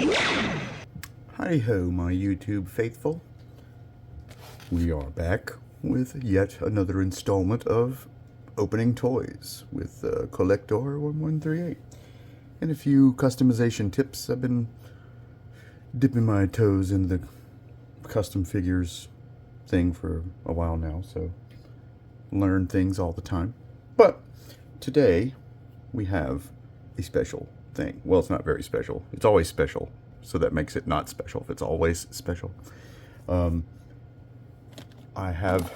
Hi-ho, my YouTube faithful. We are back with yet another installment of Opening Toys with Collector 1138. And a few customization tips. I've been dipping my toes in the custom figures thing for a while now, so learn things all the time. But today we have a special thing. Well, it's not very special. It's always special, so that makes it not special if it's always special. I have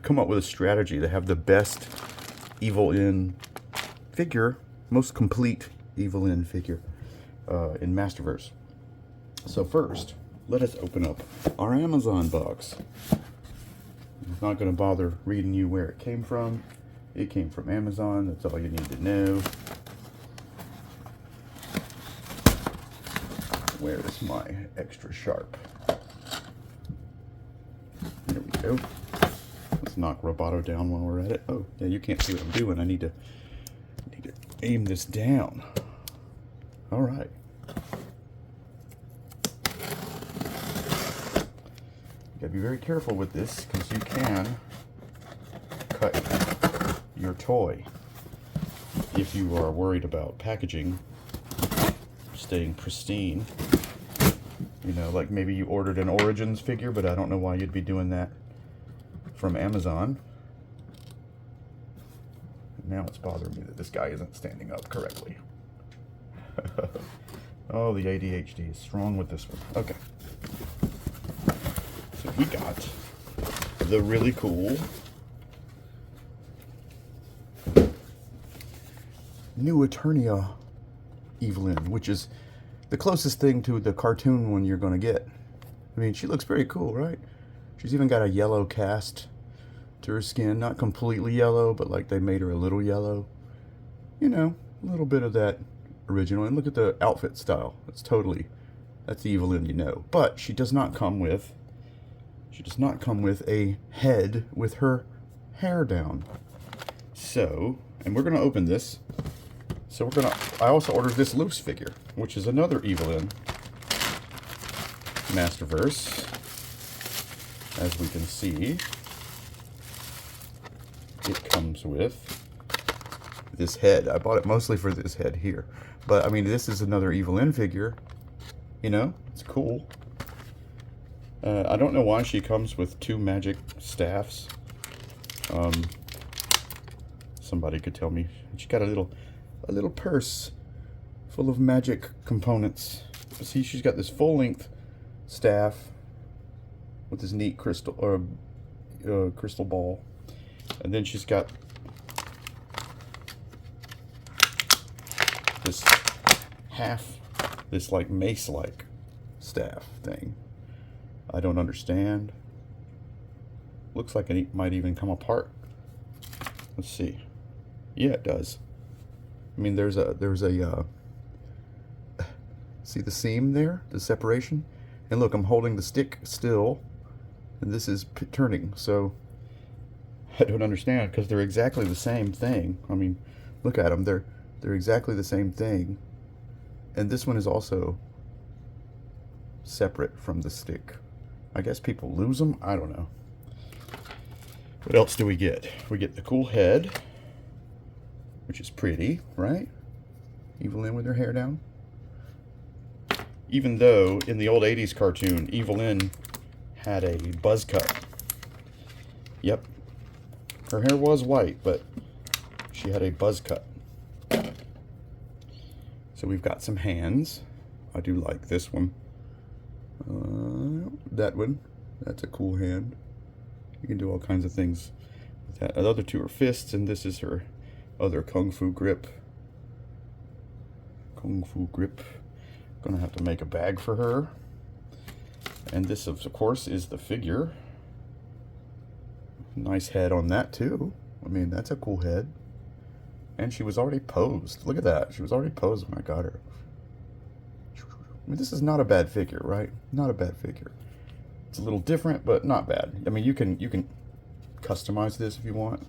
come up with a strategy to have the best Evil In figure, most complete Evil In figure in Masterverse. So first, let us open up our Amazon box. I'm not going to bother reading you where it came from. It came from Amazon. That's all you need to know. Where is my extra sharp? There we go. Let's knock Roboto down while we're at it. Oh, yeah, you can't see what I'm doing. I need to aim this down. All right. You gotta be very careful with this because you can cut your toy if you are worried about packaging staying pristine. You know, like maybe you ordered an Origins figure, but I don't know why you'd be doing that from Amazon. Now it's bothering me that this guy isn't standing up correctly. Oh, the ADHD is strong with this one. Okay. So we got the really cool new Eternia Evil In, which is the closest thing to the cartoon one you're going to get. I mean, she looks very cool, right? She's even got a yellow cast to her skin. Not completely yellow, but like they made her a little yellow. You know, a little bit of that original. And look at the outfit style. That's the Evil In you know. But she does not come with a head with her hair down. So, and we're going to open this. So I also ordered this loose figure, which is another Evil In Masterverse. As we can see, it comes with this head. I bought it mostly for this head here. But, I mean, this is another Evil In figure. You know, it's cool. I don't know why she comes with two magic staffs. Somebody could tell me. She got a little purse full of magic components. See, she's got this full-length staff with this neat crystal ball, and then she's got this like mace-like staff thing. I don't understand. Looks like it might even come apart. Let's see. Yeah, it does. I mean, there's a see the seam there, the separation, and look, I'm holding the stick still, and this is turning. So I don't understand because they're exactly the same thing. I mean, look at them; they're exactly the same thing, and this one is also separate from the stick. I guess people lose them. I don't know. What else do we get? We get the cool head, which is pretty, right? Evil In with her hair down. Even though in the old 80s cartoon, Evil In had a buzz cut. Yep. Her hair was white, but she had a buzz cut. So we've got some hands. I do like this one. That one. That's a cool hand. You can do all kinds of things with that. The other two are fists, and this is her other Kung Fu grip. Gonna have to make a bag for her. And this, of course, is the figure. Nice head on that, too. I mean, that's a cool head. And she was already posed. Look at that. She was already posed when I got her. I mean, this is not a bad figure, right? Not a bad figure. It's a little different, but not bad. I mean, you can customize this if you want.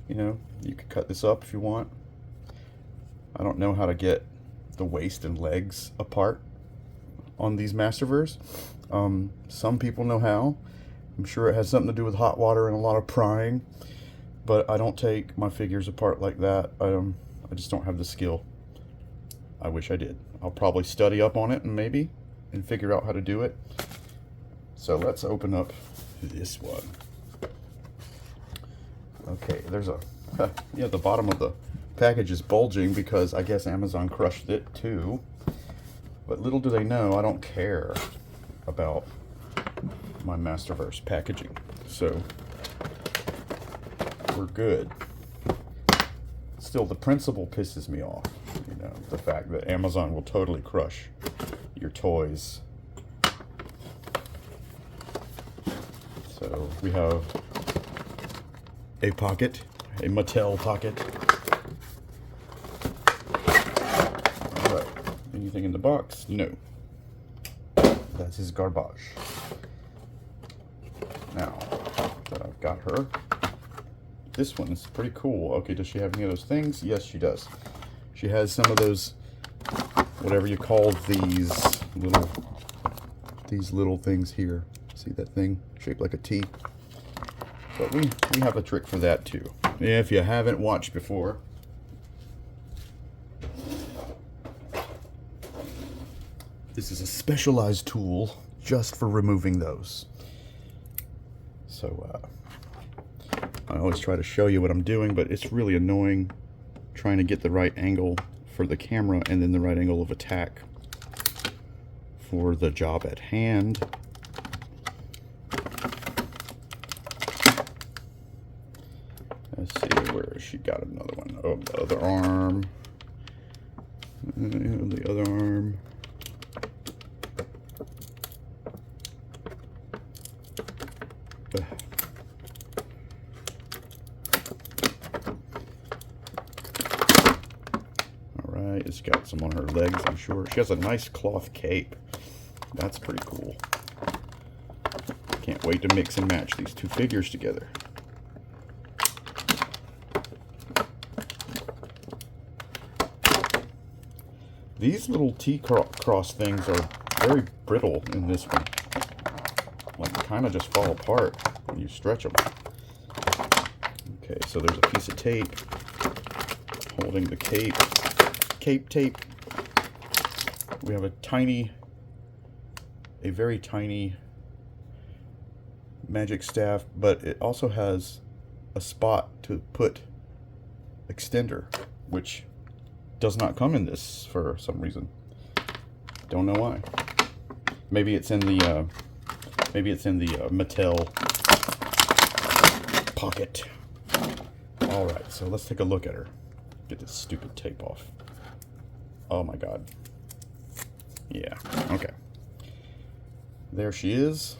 You know, you could cut this up if you want. I don't know how to get the waist and legs apart. on these Masterverse. Some people know how. I'm sure it has something to do with hot water and a lot of prying, but I don't take my figures apart like that. I just don't have the skill. I wish I did. I'll probably study up on it and figure out how to do it. So let's open up this one. Okay, there's a, yeah, the bottom of the package is bulging because I guess Amazon crushed it too. But little do they know, I don't care about my Masterverse packaging. So we're good. Still, the principle pisses me off. You know, the fact that Amazon will totally crush your toys. So we have a pocket, a Mattel pocket. All right, anything in the box? No. That's his garbage. Now that I've got her, this one is pretty cool. Okay, does she have any of those things? Yes, she does. She has some of those, whatever you call these little things here. See that thing shaped like a T? But we have a trick for that too. If you haven't watched before, this is a specialized tool just for removing those. So I always try to show you what I'm doing, but it's really annoying trying to get the right angle for the camera and then the right angle of attack for the job at hand. Let's see, where has she got another one? Oh, the other arm. The other arm. Alright, it's got some on her legs, I'm sure. She has a nice cloth cape. That's pretty cool. Can't wait to mix and match these two figures together. These little T-cross things are very brittle in this one. Like, kind of just fall apart when you stretch them. Okay, so there's a piece of tape holding the cape. Cape tape. We have a very tiny magic staff, but it also has a spot to put extender, which does not come in this for some reason. Don't know why. Maybe it's in the Mattel pocket. All right, so let's take a look at her. Get this stupid tape off. Oh my God. Yeah. Okay. There she is.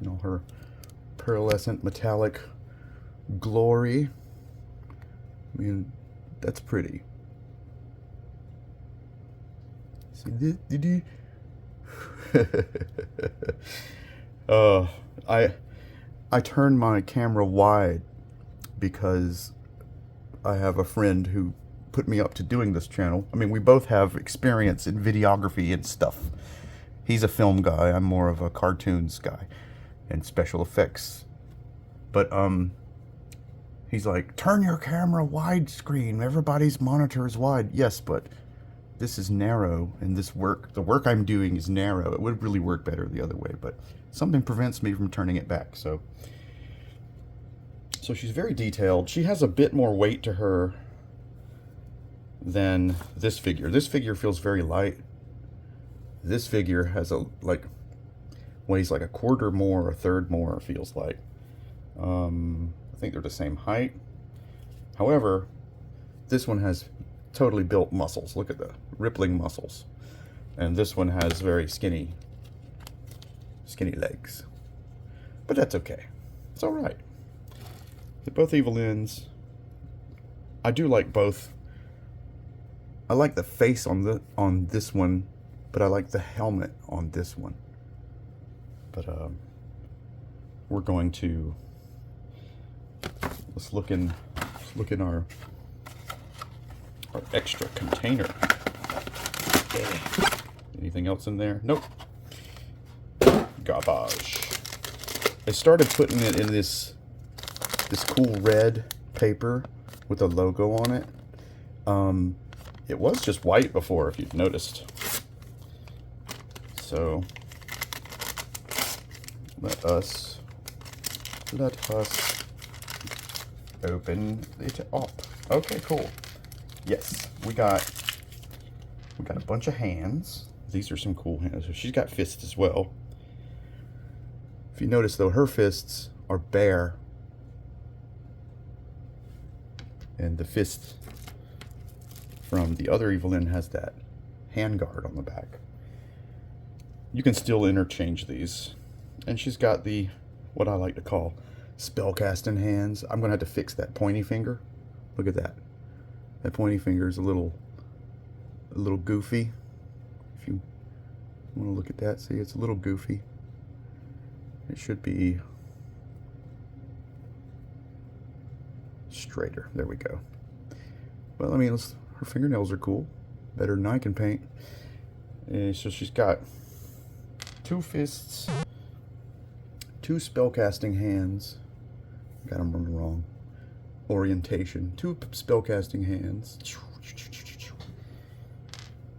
You know, her pearlescent metallic glory. I mean, that's pretty. Did you? I turned my camera wide because I have a friend who put me up to doing this channel. I mean, we both have experience in videography and stuff. He's a film guy. I'm more of a cartoons guy and special effects. But he's like, turn your camera widescreen. Everybody's monitor is wide. Yes, but this is narrow, and the work I'm doing is narrow. It would really work better the other way, but something prevents me from turning it back. So she's very detailed. She has a bit more weight to her than this figure. This figure feels very light. This figure has weighs like a quarter more, a third more, it feels like. I think they're the same height. However, this one has totally built muscles. Look at the rippling muscles. And this one has very skinny legs. But that's okay. It's all right. They're both evil ends. I do like both. I like the face on this one, but I like the helmet on this one. But we're going to let's look in our extra container. Anything else in there? Nope. Garbage. I started putting it in this cool red paper with a logo on it. It was just white before, if you've noticed. So let us open it up. Okay, cool. Yes, we got a bunch of hands. These are some cool hands. She's got fists as well. If you notice though, her fists are bare. And the fist from the other Evelyn has that handguard on the back. You can still interchange these. And she's got the, what I like to call, spellcasting hands. I'm going to have to fix that pointy finger. Look at that. That pointy finger is a little goofy. If you want to look at that, see, it's a little goofy. It should be straighter. There we go. Well, I mean, her fingernails are cool. Better than I can paint. And so she's got 2 fists, 2 spellcasting hands. Got them wrong. Orientation. 2 spellcasting hands.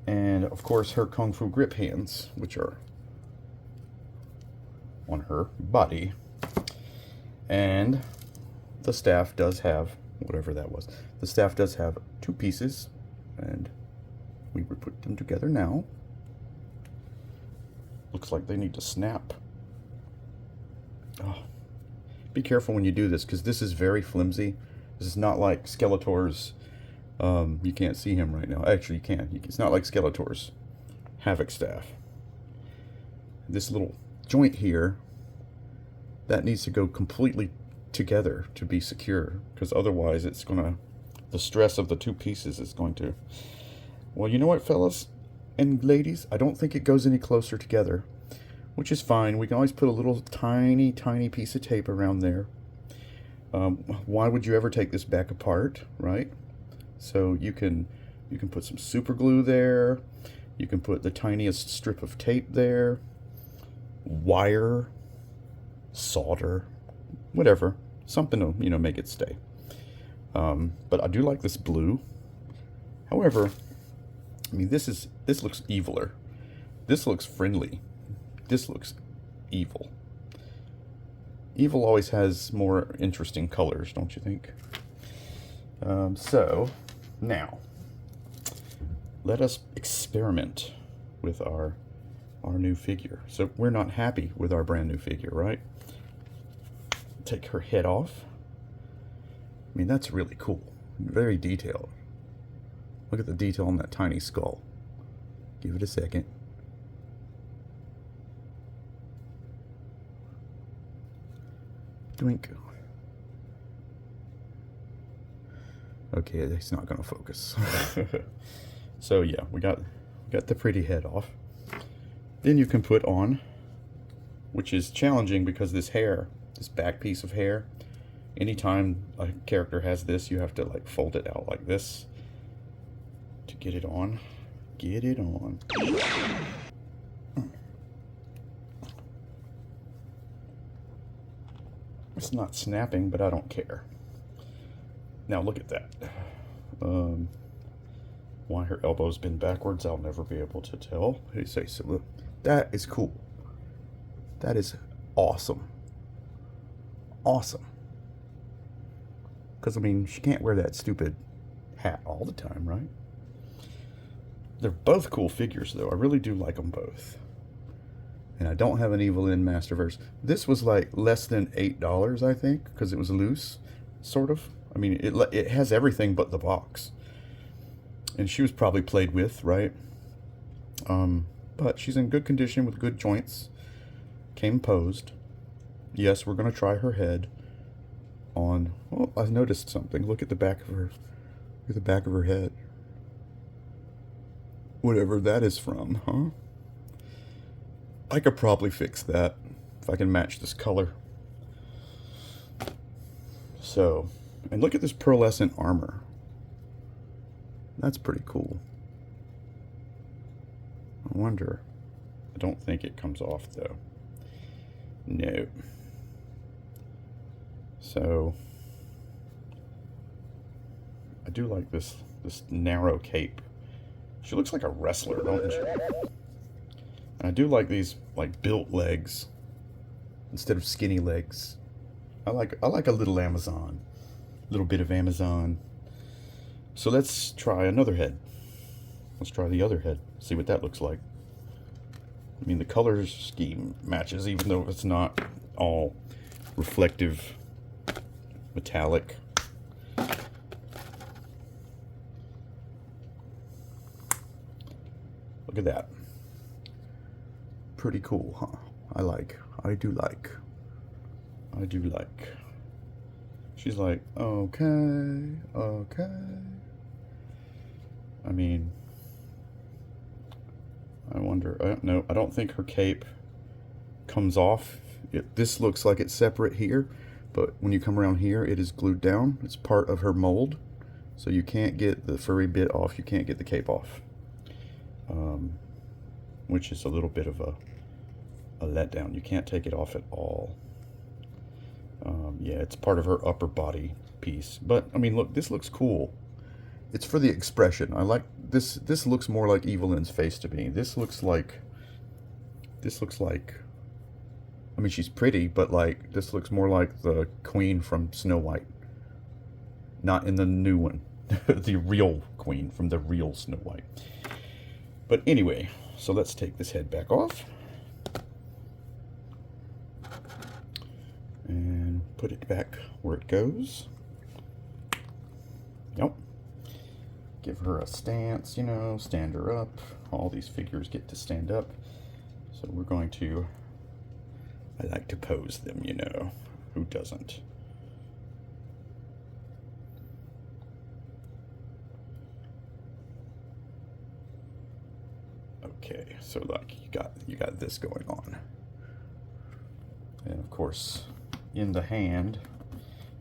And, of course, her Kung Fu grip hands, which are on her body. And the staff does have, whatever that was, the staff does have 2 pieces, and we would put them together now. Looks like they need to snap. Oh, be careful when you do this, because this is very flimsy. This is not like Skeletor's, you can't see him right now. Actually, you can. It's not like Skeletor's Havoc staff. This little joint here, that needs to go completely together to be secure, because otherwise it's gonna, the stress of the 2 pieces is going to, well, you know what, fellas and ladies, I don't think it goes any closer together, which is fine. We can always put a little tiny piece of tape around there. Why would you ever take this back apart, right? So you can put some super glue there, you can put the tiniest strip of tape there, wire, solder, whatever, something to, you know, make it stay. But I do like this blue. However, I mean, this looks eviler. This looks friendly. This looks evil. Evil always has more interesting colors, don't you think? So now let us experiment with our new figure. So we're not happy with our brand new figure, right? Take her head off. I mean, that's really cool. Very detailed. Look at the detail on that tiny skull. Give it a second. Doink. Okay, it's not going to focus. So yeah, we got the pretty head off. Then you can put on, which is challenging because this hair, this back piece of hair, anytime a character has this, you have to like fold it out like this to get it on. Get it on. It's not snapping, but I don't care. Now look at that. Why her elbow's been backwards, I'll never be able to tell. Hey, say so. Look, that is cool. That is awesome. Awesome. Because, I mean, she can't wear that stupid hat all the time, right? They're both cool figures, though. I really do like them both. And I don't have an Evelyn Masterverse. This was like less than $8, I think, because it was loose, sort of. I mean, it has everything but the box. And she was probably played with, right? But she's in good condition with good joints. Came posed. Yes, we're going to try her head on... Oh, I've noticed something. Look at the back of her... Look at the back of her head. Whatever that is from, huh? I could probably fix that if I can match this color. So, and look at this pearlescent armor. That's pretty cool. I wonder. I don't think it comes off though. No. So I do like this narrow cape. She looks like a wrestler, don't she? And I do like these like built legs instead of skinny legs. I like a little Amazon. A little bit of Amazon. So let's try another head. Let's try the other head. See what that looks like. I mean, the color scheme matches, even though it's not all reflective, metallic. Look at that. Pretty cool, huh? I do like. She's like, okay, okay. I mean, I wonder, no, I don't think her cape comes off. This looks like it's separate here, but when you come around here, it is glued down. It's part of her mold, so you can't get the furry bit off. You can't get the cape off, which is a little bit of a letdown. You can't take it off at all. Yeah, it's part of her upper body piece. But, I mean, look, this looks cool. It's for the expression. I like this. This looks more like Evelyn's face to me. This looks like, I mean, she's pretty, but like, this looks more like the queen from Snow White. Not in the new one. The real queen from the real Snow White. But anyway, so let's take this head back off. And put it back where it goes. Yep. Give her a stance, you know, stand her up. All these figures get to stand up. So we're going to, I like to pose them, you know. Who doesn't? Okay, so like you got this going on. And of course, in the hand,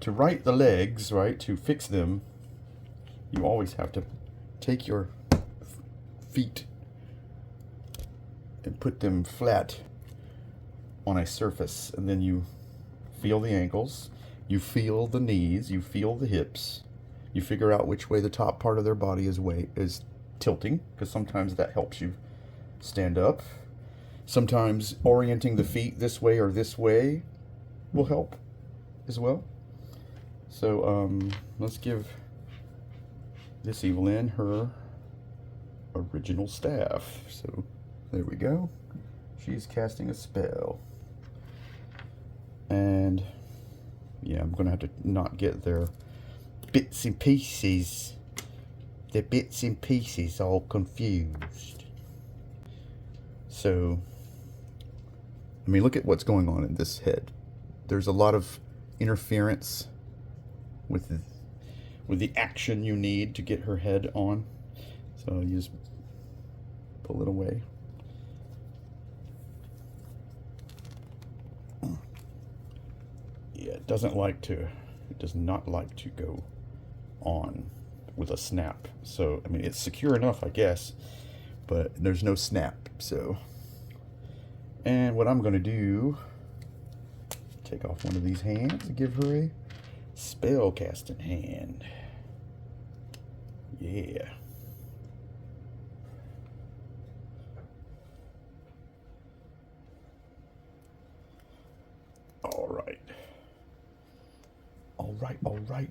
to right the legs, right, to fix them, you always have to take your feet and put them flat on a surface, and then you feel the ankles, you feel the knees, you feel the hips, you figure out which way the top part of their body is tilting, because sometimes that helps you stand up. Sometimes orienting the feet this way or this way will help as well. So let's give this Evelyn her original staff. So there we go. She's casting a spell. And yeah, I'm gonna have to not get their bits and pieces. Their bits and pieces all confused. So, I mean, look at what's going on in this head. There's a lot of interference with the action you need to get her head on. So you just pull it away. Yeah, it does not like to go on with a snap. So, I mean, it's secure enough, I guess, but there's no snap. So, and what I'm going to do, take off one of these hands and give her a spell casting hand. Yeah. All right. All right.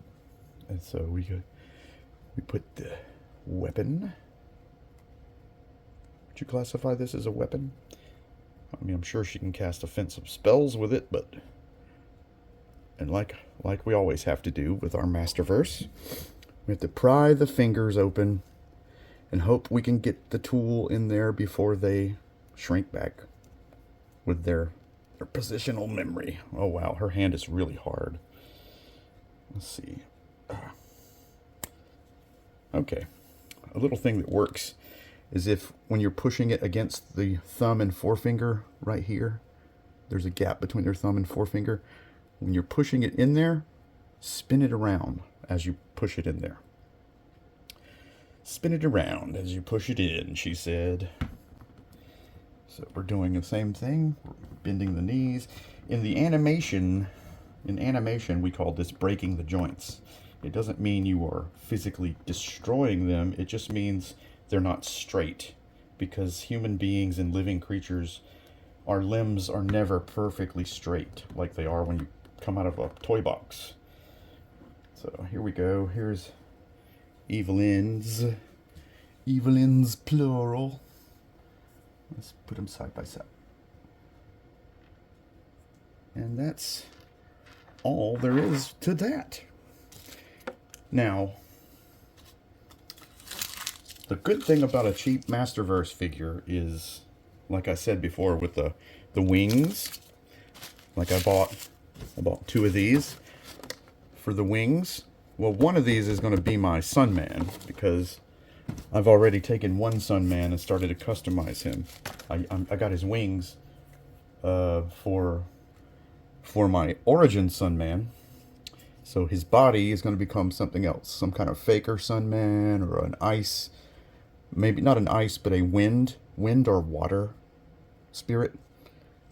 And so we put the weapon. Would you classify this as a weapon? I mean, I'm sure she can cast offensive spells with it, but, and like we always have to do with our Masterverse, we have to pry the fingers open and hope we can get the tool in there before they shrink back with their positional memory. Oh wow, her hand is really hard. Let's see. Okay, a little thing that works is if when you're pushing it against the thumb and forefinger right here, there's a gap between their thumb and forefinger. When you're pushing it in there, spin it around as you push it in there. Spin it around as you push it in, she said. So we're doing the same thing. We're bending the knees. In animation, we call this breaking the joints. It doesn't mean you are physically destroying them. It just means they're not straight. Because human beings and living creatures, our limbs are never perfectly straight like they are when you come out of a toy box. So here we go. Here's Evelyn's. Evelyn's plural. Let's put them side by side. And that's all there is to that. Now, the good thing about a cheap Masterverse figure is, like I said before, with the wings, like I bought 2 of these for the wings. Well, one of these is going to be my Sunman, because I've already taken one Sunman and started to customize him. I got his wings for my Origin Sunman. So his body is going to become something else. Some kind of faker Sunman, or an ice, maybe not an ice, but a wind or water spirit.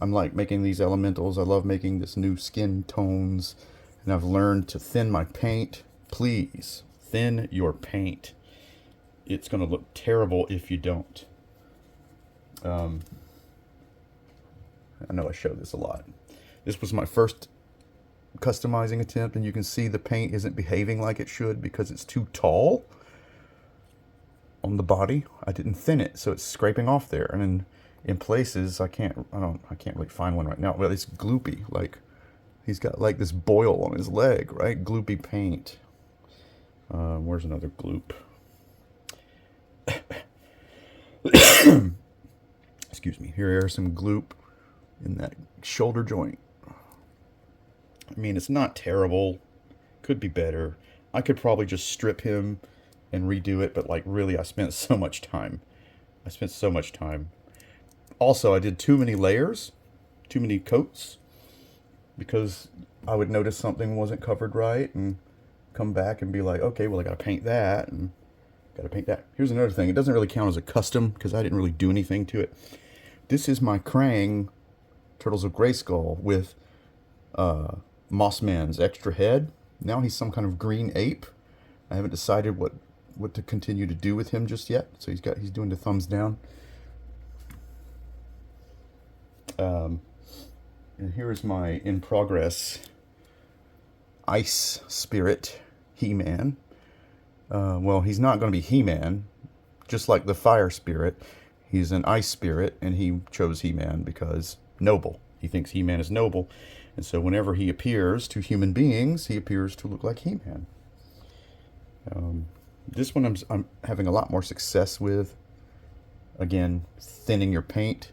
I'm like making these elementals. I love making this new skin tones. And I've learned to thin my paint. Please, thin your paint. It's going to look terrible if you don't. I know I show this a lot. This was my first customizing attempt, and you can see the paint isn't behaving like it should because it's too tall on the body. I didn't thin it, so it's scraping off there, and in places I can't really find one right now, but it's gloopy. Like he's got like this boil on his leg, right? Gloopy paint. Where's another gloop? Excuse me. Here are some gloop in that shoulder joint. I mean, it's not terrible. Could be better. I could probably just strip him and redo it, but like really, I spent so much time. Also, I did too many layers, too many coats, because I would notice something wasn't covered right and come back and be like, okay, well, I gotta paint that and gotta paint that. Here's another thing. It doesn't really count as a custom because I didn't really do anything to it. This is my Krang Turtles of Grayskull with Mossman's extra head. Now he's some kind of green ape. I haven't decided what to continue to do with him just yet. So he's doing the thumbs down. And here's my in progress Ice Spirit He-Man. Well, he's not going to be He-Man, just like the Fire Spirit. He's an Ice Spirit, and he chose He-Man because noble. He thinks He-Man is noble. And so whenever he appears to human beings, he appears to look like He-Man. This one I'm having a lot more success with. Again, thinning your paint.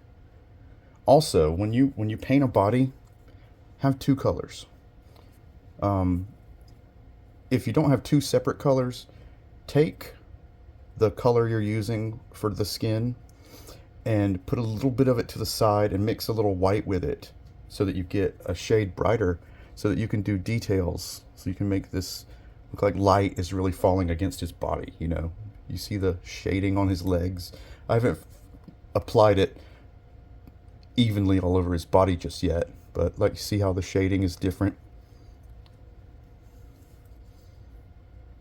Also, when you paint a body, have 2 colors. If you don't have 2 separate colors, take the color you're using for the skin and put a little bit of it to the side and mix a little white with it so that you get a shade brighter, so that you can do details, so you can make this look like light is really falling against his body. You know, you see the shading on his legs. I haven't applied it evenly all over his body just yet, but like, you see how the shading is different.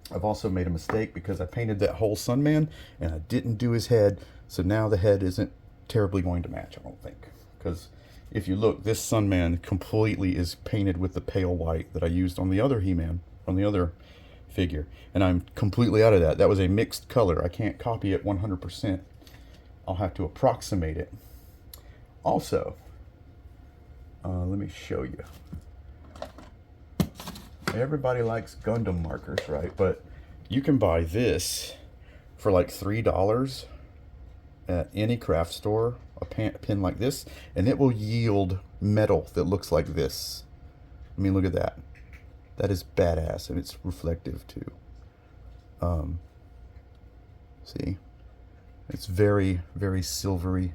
I've also made a mistake because I painted that whole Sunman and I didn't do his head, so now the head isn't terribly going to match, I don't think. Because if you look, this Sunman completely is painted with the pale white that I used on the other He-Man, on the other figure. And I'm completely out of that. That was a mixed color. I can't copy it 100%. I'll have to approximate it. Also, let me show you. Everybody likes Gundam markers, right? But you can buy this for like $3 at any craft store, a pin like this, and it will yield metal that looks like this. I mean, look at that. That is badass, and it's reflective too. See? It's very, very silvery.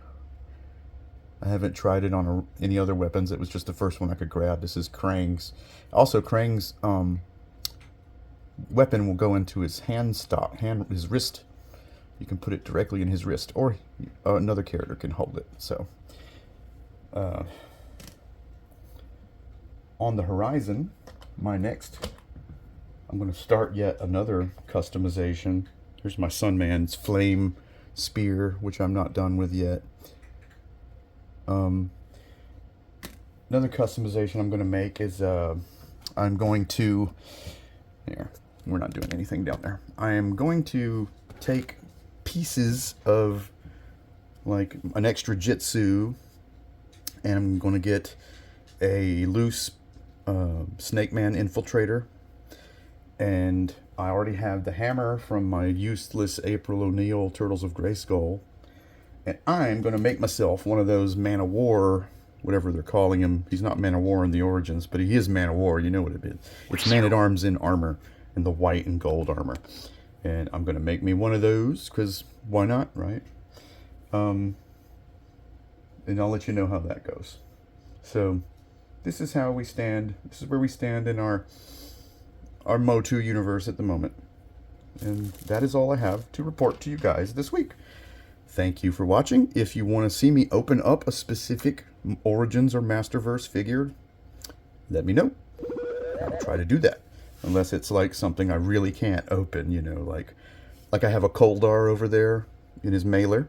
I haven't tried it on any other weapons. It was just the first one I could grab. This is Krang's. Also, Krang's weapon will go into his his wrist. You can put it directly in his wrist, or another character can hold it. So On the horizon, I'm going to start yet another customization. Here's my Sunman's flame spear, which I'm not done with yet. Another customization I'm going to make is I'm going to, here, we're not doing anything down there. I am going to take pieces of like an extra jitsu, and I'm going to get a loose Snake Man infiltrator, and I already have the hammer from my useless April O'Neil Turtles of Grayskull, and I'm going to make myself one of those Man of War, whatever they're calling him. He's not Man of War in the Origins, but he is Man of War. You know what it is. It's Man at Arms in armor, in the white and gold armor, and I'm going to make me one of those because why not, right? And I'll let you know how that goes. So this is how we stand. This is where we stand in our Motu universe at the moment. And that is all I have to report to you guys this week. Thank you for watching. If you want to see me open up a specific Origins or Masterverse figure, let me know. I'll try to do that. Unless it's like something I really can't open, you know, like I have a Koldar over there in his mailer,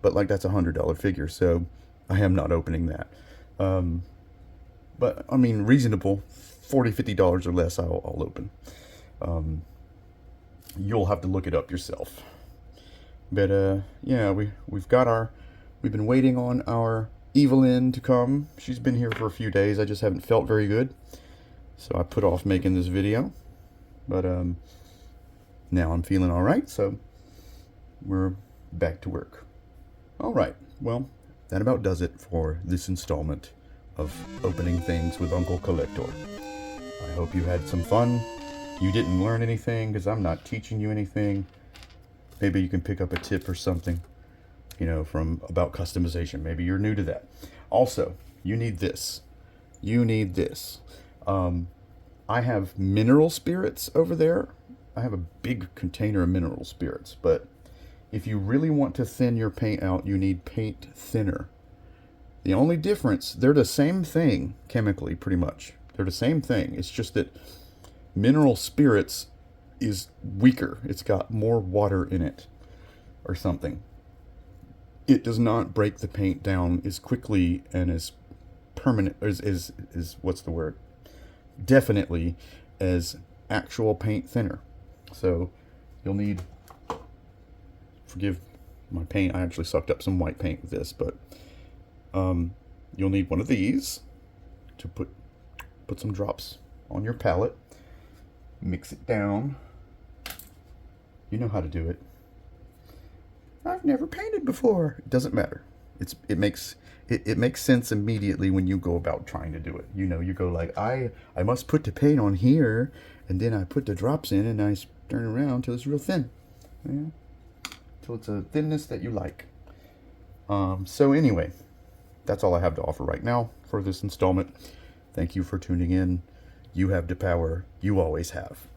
but like that's $100 figure, so I am not opening that. But I mean, reasonable, $40-$50 or less, I'll open. You'll have to look it up yourself. But yeah, we've been waiting on our Evelyn to come. She's been here for a few days. I just haven't felt very good, so I put off making this video. But now I'm feeling all right, so we're back to work. All right, well, that about does it for this installment of opening things with Uncle Collector. I hope you had some fun. You didn't learn anything because I'm not teaching you anything. Maybe you can pick up a tip or something, you know, about customization. Maybe you're new to that. Also, you need this. You need this. I have mineral spirits over there. I have a big container of mineral spirits, but if you really want to thin your paint out, you need paint thinner. The only difference, they're the same thing chemically, pretty much. They're the same thing. It's just that mineral spirits is weaker. It's got more water in it or something. It does not break the paint down as quickly and as permanent, as what's the word? Definitely as actual paint thinner. So you'll need, forgive my paint, I actually sucked up some white paint with this, but you'll need one of these to put some drops on your palette, mix it down. You know how to do it. I've never painted before. It doesn't matter. It makes sense immediately when you go about trying to do it. You know, you go like, I must put the paint on here, and then I put the drops in, and I turn around till it's real thin. Yeah. Till it's a thinness that you like. So anyway, that's all I have to offer right now for this installment. Thank you for tuning in. You have the power. You always have.